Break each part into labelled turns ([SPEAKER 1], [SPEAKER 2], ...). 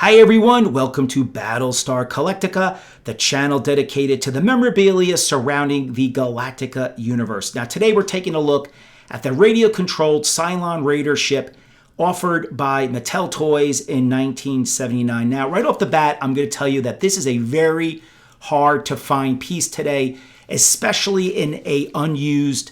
[SPEAKER 1] Hi everyone, welcome to Battlestar Galactica, the channel dedicated to the memorabilia surrounding the Galactica universe. Now today we're taking a look at the radio-controlled Cylon Raider ship offered by Mattel Toys in 1979. Now right off the bat, I'm going to tell you that this is a very hard to find piece today, especially in an unused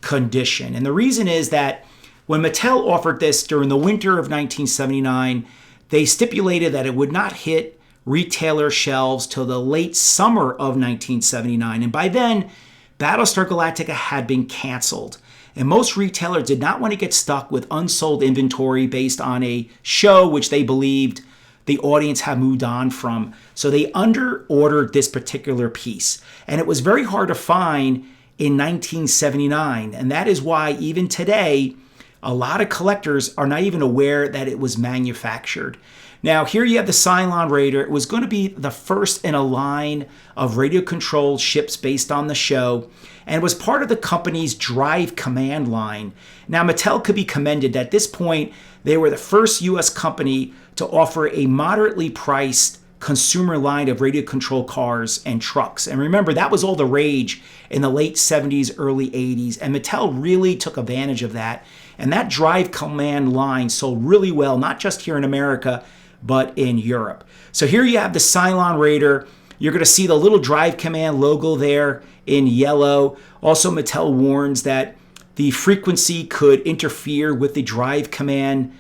[SPEAKER 1] condition. And the reason is that when Mattel offered this during the winter of 1979, they stipulated that it would not hit retailer shelves till the late summer of 1979. And by then, Battlestar Galactica had been canceled. And most retailers did not want to get stuck with unsold inventory based on a show which they believed the audience had moved on from. So they under-ordered this particular piece. And it was very hard to find in 1979. And that is why even today, a lot of collectors are not even aware that it was manufactured. Now, here you have the Cylon Raider. It was going to be the first in a line of radio-controlled ships based on the show, and was part of the company's Drive Command line. Now, Mattel could be commended. At this point, they were the first U.S. company to offer a moderately priced consumer line of radio-controlled cars and trucks. And remember, that was all the rage in the late 70s, early 80s, and Mattel really took advantage of that. And that Drive Command line sold really well, not just here in America, but in Europe. So here you have the Cylon Raider. You're going to see the little Drive Command logo there in yellow. Also, Mattel warns that the frequency could interfere with the Drive Command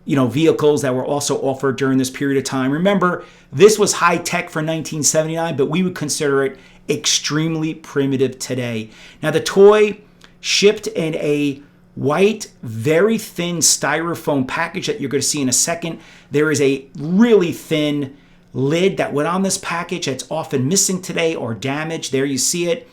[SPEAKER 1] vehicles that were also offered during this period of time. Remember, this was high tech for 1979, but we would consider it extremely primitive today. Now, the toy shipped in a white, very thin styrofoam package that you're going to see in a second. There is a really thin lid that went on this package that's often missing today or damaged. There you see it.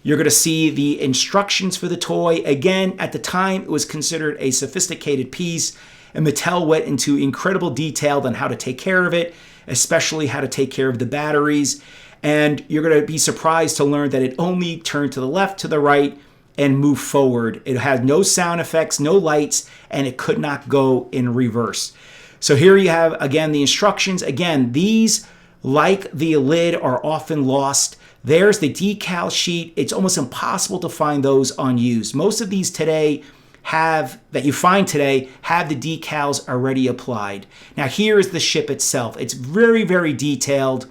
[SPEAKER 1] You're going to see the instructions for the toy. Again, at the time, it was considered a sophisticated piece, and Mattel went into incredible detail on how to take care of it, especially how to take care of the batteries. And you're going to be surprised to learn that it only turned to the left, to the right, and move forward. It had no sound effects, no lights, and it could not go in reverse. So here you have, again, the instructions. Again, these, like the lid, are often lost. There's the decal sheet. It's almost impossible to find those unused. Most of these today that you find today have the decals already applied. Now here is the ship itself. It's very, very detailed.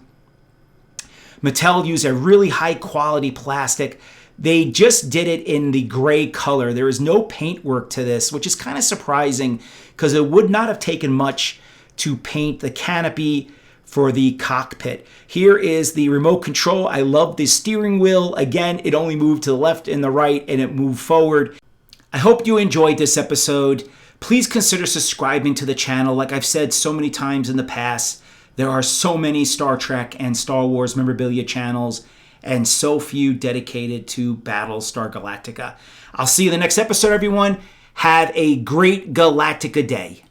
[SPEAKER 1] Mattel used a really high quality plastic. They just did it in the gray color. There is no paint work to this, which is kind of surprising because it would not have taken much to paint the canopy for the cockpit. Here is the remote control. I love the steering wheel. Again, it only moved to the left and the right, and it moved forward. I hope you enjoyed this episode. Please consider subscribing to the channel. Like I've said so many times in the past, there are so many Star Trek and Star Wars memorabilia channels, and so few dedicated to Battlestar Galactica. I'll see you in the next episode, everyone. Have a great Galactica day.